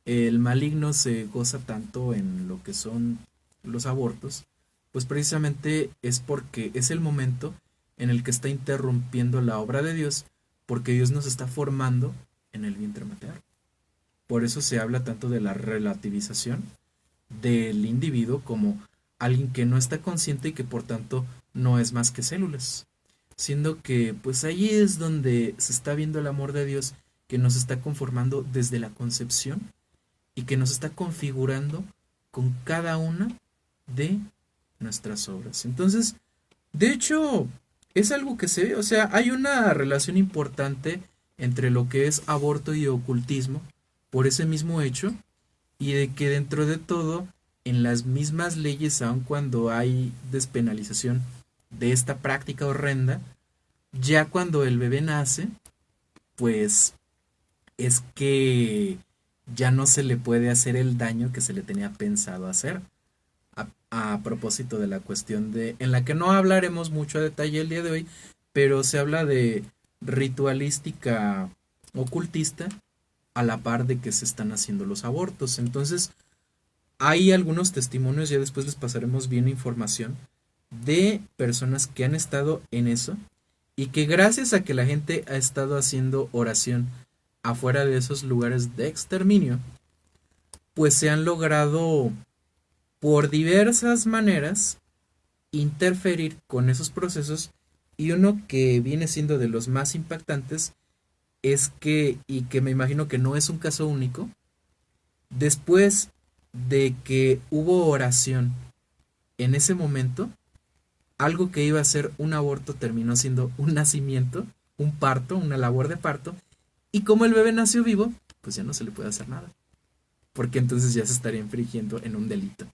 A: el maligno se goza tanto en lo que son los abortos, pues precisamente es porque es el momento en el que está interrumpiendo la obra de Dios, porque Dios nos está formando en el vientre materno. Por eso se habla tanto de la relativización del individuo como alguien que no está consciente y que por tanto no es más que células. Siendo que pues ahí es donde se está viendo el amor de Dios que nos está conformando desde la concepción y que nos está configurando con cada una de nuestras obras. Entonces, de hecho, es algo que se ve, o sea, hay una relación importante entre lo que es aborto y ocultismo por ese mismo hecho y de que dentro de todo, en las mismas leyes, aun cuando hay despenalización de esta práctica horrenda, ya cuando el bebé nace, pues es que ya no se le puede hacer el daño que se le tenía pensado hacer. A propósito de la cuestión en la que no hablaremos mucho a detalle el día de hoy, pero se habla de ritualística ocultista a la par de que se están haciendo los abortos. Entonces, hay algunos testimonios, ya después les pasaremos bien información, de personas que han estado en eso y que gracias a que la gente ha estado haciendo oración afuera de esos lugares de exterminio, pues se han logrado por diversas maneras interferir con esos procesos, y uno que viene siendo de los más impactantes es que, y que me imagino que no es un caso único, después de que hubo oración en ese momento, algo que iba a ser un aborto terminó siendo un nacimiento, un parto, una labor de parto, y como el bebé nació vivo, pues ya no se le puede hacer nada, porque entonces ya se estaría infringiendo en un delito.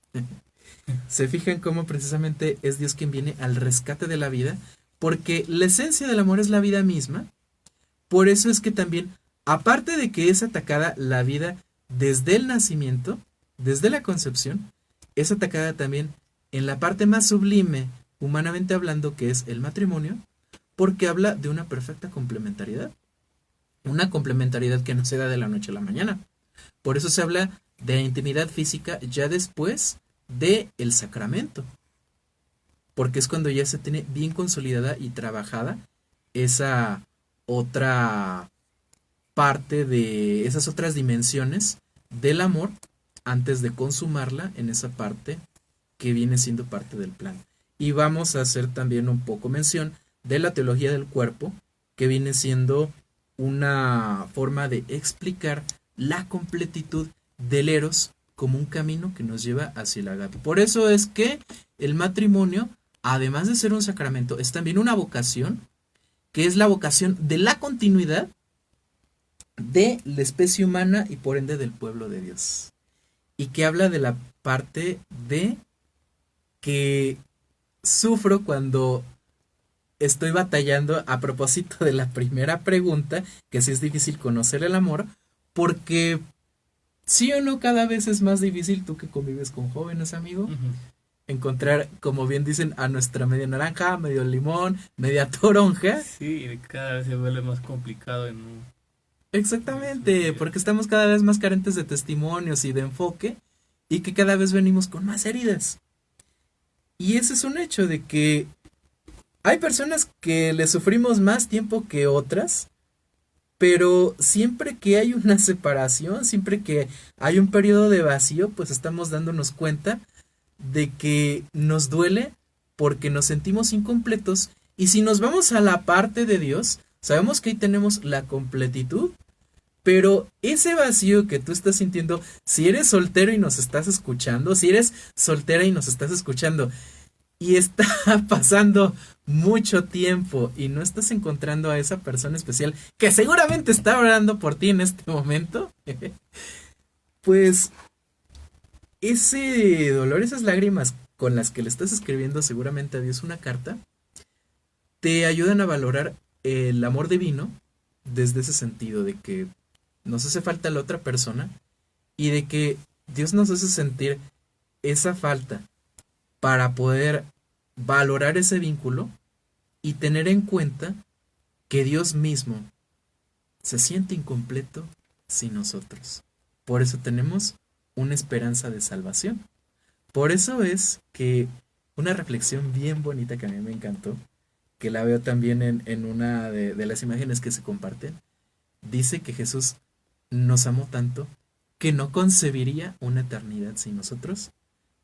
A: Se fijan cómo precisamente es Dios quien viene al rescate de la vida, porque la esencia del amor es la vida misma. Por eso es que también, aparte de que es atacada la vida desde el nacimiento, desde la concepción, es atacada también en la parte más sublime, humanamente hablando, que es el matrimonio, porque habla de una perfecta complementariedad. Una complementariedad que no se da de la noche a la mañana. Por eso se habla de la intimidad física ya después de el sacramento, porque es cuando ya se tiene bien consolidada y trabajada esa otra parte de esas otras dimensiones del amor antes de consumarla en esa parte que viene siendo parte del plan. Y vamos a hacer también un poco mención de la teología del cuerpo, que viene siendo una forma de explicar la completitud del eros como un camino que nos lleva hacia el agape. Por eso es que el matrimonio, además de ser un sacramento, es también una vocación, que es la vocación de la continuidad de la especie humana y por ende del pueblo de Dios. Y que habla de la parte de que sufro cuando estoy batallando a propósito de la primera pregunta, que sí es difícil conocer el amor, porque sí o no cada vez es más difícil, tú que convives con jóvenes, amigo, encontrar, como bien dicen, a nuestra media naranja, medio limón, media toronja.
B: Sí, cada vez se vuelve más complicado en un...
A: Exactamente, porque estamos cada vez más carentes de testimonios y de enfoque, y que cada vez venimos con más heridas. Y ese es un hecho de que hay personas que le sufrimos más tiempo que otras, pero siempre que hay una separación, siempre que hay un periodo de vacío, pues estamos dándonos cuenta de que nos duele porque nos sentimos incompletos. Y si nos vamos a la parte de Dios, sabemos que ahí tenemos la completitud, pero ese vacío que tú estás sintiendo, si eres soltero y nos estás escuchando, si eres soltera y nos estás escuchando, y está pasando mucho tiempo y no estás encontrando a esa persona especial que seguramente está orando por ti en este momento, pues ese dolor, esas lágrimas con las que le estás escribiendo seguramente a Dios una carta, te ayudan a valorar el amor divino desde ese sentido de que nos hace falta la otra persona y de que Dios nos hace sentir esa falta para poder valorar ese vínculo y tener en cuenta que Dios mismo se siente incompleto sin nosotros. Por eso tenemos una esperanza de salvación. Por eso es que una reflexión bien bonita que a mí me encantó, que la veo también en una de las imágenes que se comparten, dice que Jesús nos amó tanto que no concebiría una eternidad sin nosotros.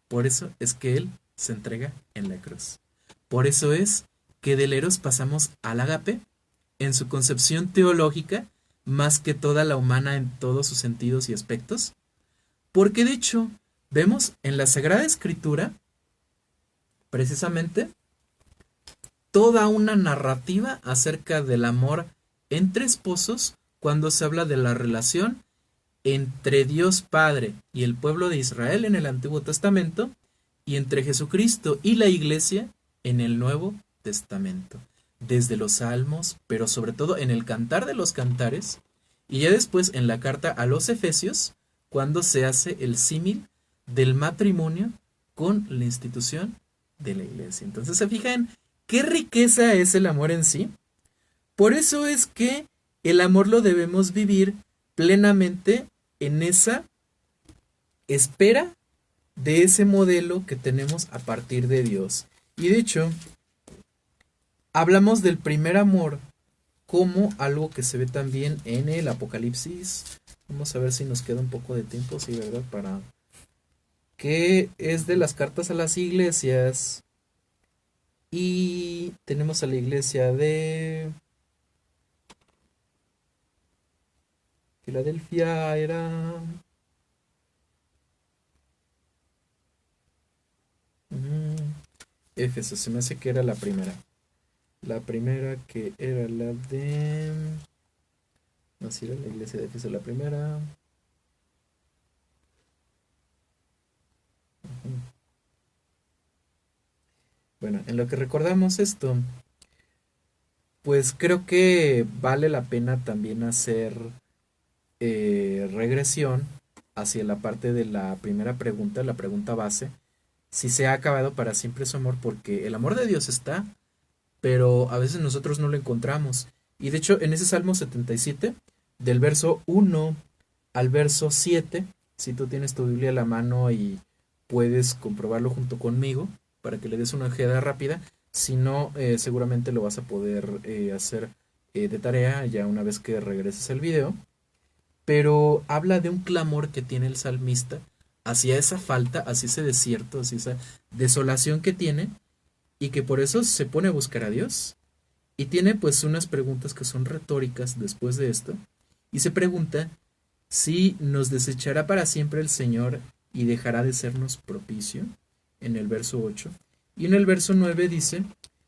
A: Por eso es que Él se entrega en la cruz. Por eso es que del eros pasamos al ágape en su concepción teológica, más que toda la humana en todos sus sentidos y aspectos. Porque de hecho, vemos en la Sagrada Escritura, precisamente, toda una narrativa acerca del amor entre esposos cuando se habla de la relación entre Dios Padre y el pueblo de Israel en el Antiguo Testamento y entre Jesucristo y la Iglesia en el Nuevo Testamento. Desde los Salmos, pero sobre todo en el Cantar de los Cantares y ya después en la carta a los Efesios, cuando se hace el símil del matrimonio con la institución de la Iglesia. Entonces se fijan qué riqueza es el amor en sí. Por eso es que el amor lo debemos vivir plenamente en esa espera de ese modelo que tenemos a partir de Dios. Y de hecho, hablamos del primer amor como algo que se ve también en el Apocalipsis. Vamos a ver si nos queda un poco de tiempo, sí, ¿verdad? Para que es de las cartas a las iglesias. Y tenemos a la iglesia de Filadelfia, era Éfeso, se me hace que era la primera. La primera que era la de... No, si era la iglesia de Éfeso la primera. Bueno, en lo que recordamos esto, pues creo que vale la pena también hacer regresión hacia la parte de la primera pregunta, la pregunta base, si se ha acabado para siempre su amor, porque el amor de Dios está, pero a veces nosotros no lo encontramos. Y de hecho, en ese Salmo 77, del verso 1 al verso 7, si tú tienes tu Biblia a la mano y puedes comprobarlo junto conmigo, para que le des una ojeada rápida, si no, seguramente lo vas a poder hacer de tarea ya una vez que regreses al video. Pero habla de un clamor que tiene el salmista hacia esa falta, hacia ese desierto, hacia esa desolación que tiene, y que por eso se pone a buscar a Dios. Y tiene pues unas preguntas que son retóricas después de esto, y se pregunta si nos desechará para siempre el Señor y dejará de sernos propicio, en el verso 8. Y en el verso 9 dice,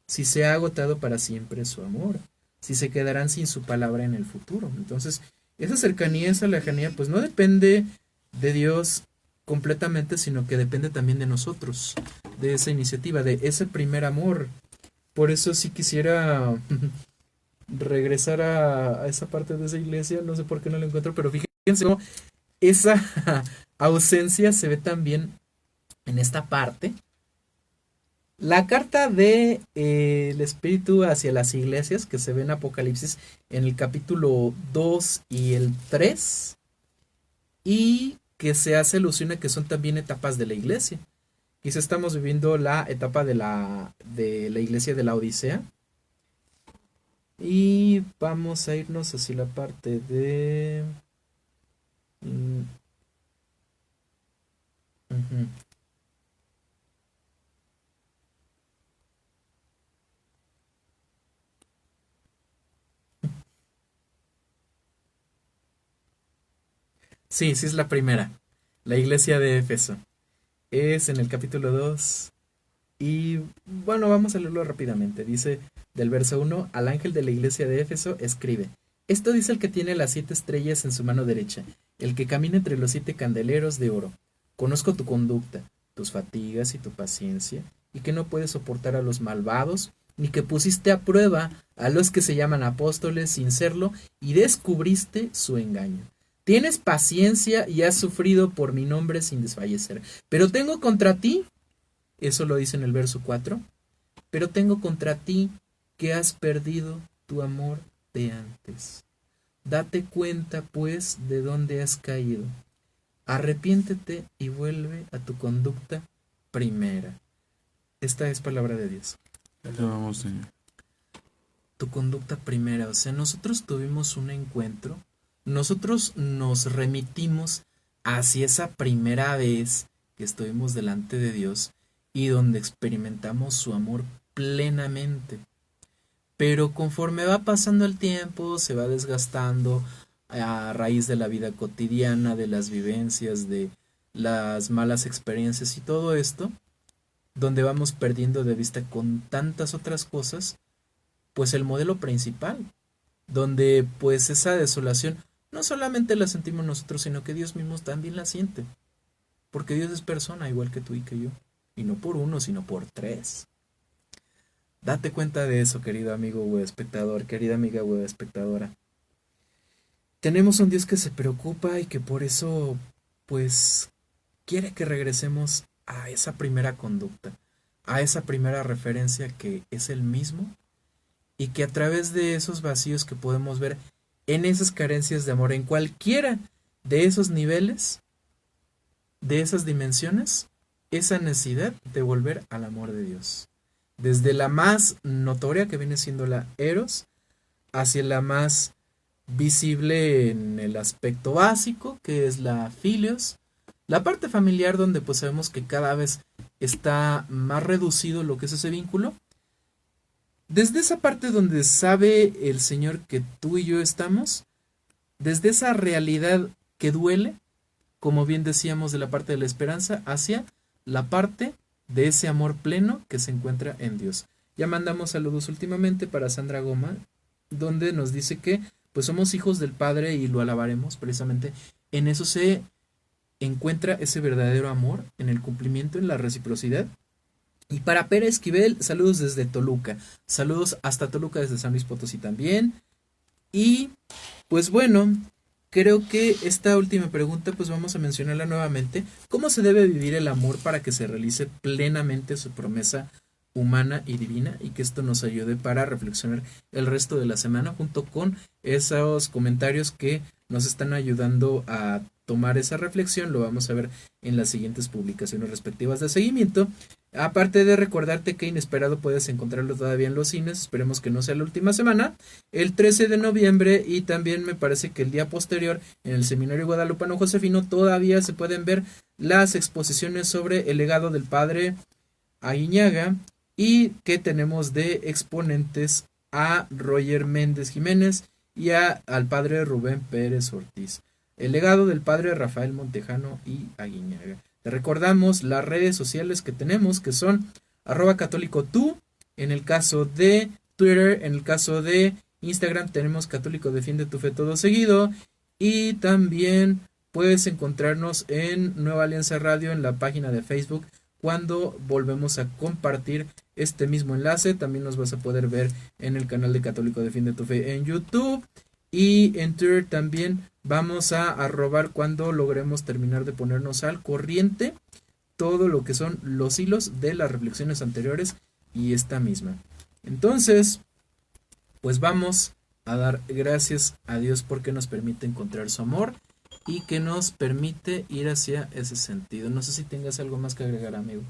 A: si se ha agotado para siempre su amor, si se quedarán sin su palabra en el futuro. Entonces, esa cercanía, esa lejanía, pues no depende de Dios completamente, sino que depende también de nosotros, de esa iniciativa, de ese primer amor. Por eso sí quisiera regresar a esa parte de esa iglesia, no sé por qué no lo encuentro, pero fíjense cómo esa ausencia se ve también en esta parte. La carta de el Espíritu hacia las iglesias que se ve en Apocalipsis en el capítulo 2 y el 3 y que se hace alusión a que son también etapas de la iglesia. Quizá estamos viviendo la etapa de la iglesia de la Odisea y vamos a irnos hacia la parte de... Sí, sí es la primera. La iglesia de Éfeso. Es en el capítulo 2. Y bueno, vamos a leerlo rápidamente. Dice del verso 1, al ángel de la iglesia de Éfeso escribe. Esto dice el que tiene las 7 estrellas en su mano derecha, el que camina entre los 7 candeleros de oro. Conozco tu conducta, tus fatigas y tu paciencia, y que no puedes soportar a los malvados, ni que pusiste a prueba a los que se llaman apóstoles sin serlo, y descubriste su engaño. Tienes paciencia y has sufrido por mi nombre sin desfallecer. Pero tengo contra ti, eso lo dice en el verso 4, pero tengo contra ti que has perdido tu amor de antes. Date cuenta, pues, de dónde has caído. Arrepiéntete y vuelve a tu conducta primera. Esta es palabra de Dios.
C: Te amamos, Señor.
A: Tu conducta primera. O sea, nosotros tuvimos un encuentro. Nosotros nos remitimos hacia esa primera vez que estuvimos delante de Dios y donde experimentamos su amor plenamente. Pero conforme va pasando el tiempo, se va desgastando a raíz de la vida cotidiana, de las vivencias, de las malas experiencias y todo esto, donde vamos perdiendo de vista con tantas otras cosas, pues el modelo principal, donde pues esa desolación no solamente la sentimos nosotros, sino que Dios mismo también la siente, porque Dios es persona igual que tú y que yo, y no por uno, sino por tres. Date cuenta de eso, querido amigo web espectador, querida amiga web espectadora. Tenemos un Dios que se preocupa y que por eso, pues, quiere que regresemos a esa primera conducta, a esa primera referencia que es el mismo, y que a través de esos vacíos que podemos ver en esas carencias de amor, en cualquiera de esos niveles, de esas dimensiones, esa necesidad de volver al amor de Dios. Desde la más notoria, que viene siendo la eros, hacia la más visible en el aspecto básico, que es la filios, la parte familiar, donde pues sabemos que cada vez está más reducido lo que es ese vínculo. Desde esa parte donde sabe el Señor que tú y yo estamos, desde esa realidad que duele, como bien decíamos, de la parte de la esperanza, hacia la parte de ese amor pleno que se encuentra en Dios. Ya mandamos saludos últimamente para Sandra Goma, donde nos dice que pues somos hijos del Padre y lo alabaremos. Precisamente en eso se encuentra ese verdadero amor, en el cumplimiento, en la reciprocidad. Y para Pere Esquivel, saludos desde Toluca, saludos hasta Toluca desde San Luis Potosí también. Y pues bueno, creo que esta última pregunta pues vamos a mencionarla nuevamente. ¿Cómo se debe vivir el amor para que se realice plenamente su promesa humana y divina? Y que esto nos ayude para reflexionar el resto de la semana junto con esos comentarios que nos están ayudando a tomar esa reflexión. Lo vamos a ver en las siguientes publicaciones respectivas de seguimiento. Aparte de recordarte que Inesperado puedes encontrarlo todavía en los cines, esperemos que no sea la última semana, el 13 de noviembre, y también me parece que el día posterior en el Seminario Guadalupano Josefino todavía se pueden ver las exposiciones sobre el legado del padre Aguiñaga, y que tenemos de exponentes a Roger Méndez Jiménez y al padre Rubén Pérez Ortiz. El legado del padre Rafael Montejano y Aguiñaga. Te recordamos las redes sociales que tenemos, que son @católico_tú, en el caso de Twitter, en el caso de Instagram tenemos Católico Defiende tu Fe todo seguido, y también puedes encontrarnos en Nueva Alianza Radio en la página de Facebook cuando volvemos a compartir este mismo enlace. También nos vas a poder ver en el canal de Católico Defiende tu Fe en YouTube, y en Twitter también vamos a arrobar cuando logremos terminar de ponernos al corriente todo lo que son los hilos de las reflexiones anteriores y esta misma. Entonces, pues vamos a dar gracias a Dios porque nos permite encontrar su amor y que nos permite ir hacia ese sentido. No sé si tengas algo más que agregar, amigo.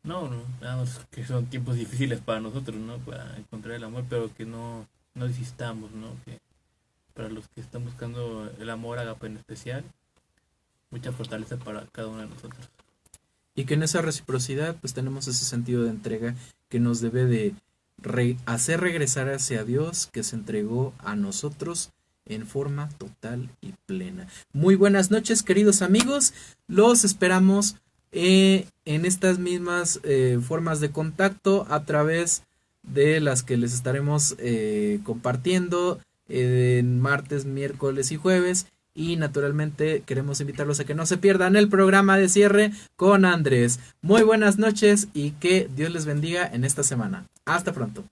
B: No, nada más que son tiempos difíciles para nosotros, ¿no? Para encontrar el amor, pero que no desistamos, ¿no? Que para los que están buscando el amor agape en especial, mucha fortaleza para cada uno de nosotros.
A: Y que en esa reciprocidad pues tenemos ese sentido de entrega que nos debe de hacer regresar hacia Dios, que se entregó a nosotros en forma total y plena. Muy buenas noches, queridos amigos, los esperamos en estas mismas formas de contacto a través de las que les estaremos compartiendo en martes, miércoles y jueves. Y naturalmente queremos invitarlos a que no se pierdan el programa de cierre con Andrés. Muy buenas noches y que Dios les bendiga en esta semana. Hasta pronto.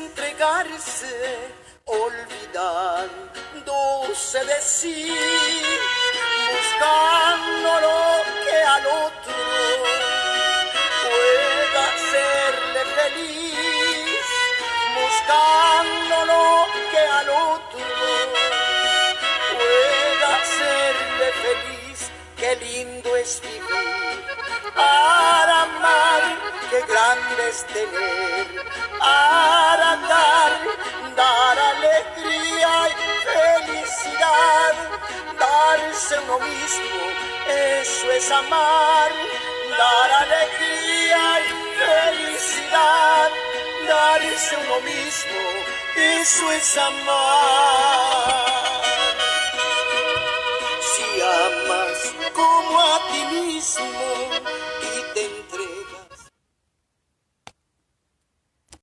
C: entregarse, olvidándose de sí, buscando lo que al otro pueda hacerle feliz, buscando lo que al otro pueda hacerle feliz. Qué lindo es vivir para amar, qué grande es tener para dar alegría y felicidad. Darse uno mismo, eso es amar, dar alegría y felicidad. Darse uno mismo, eso es amar. Si amas como a ti mismo,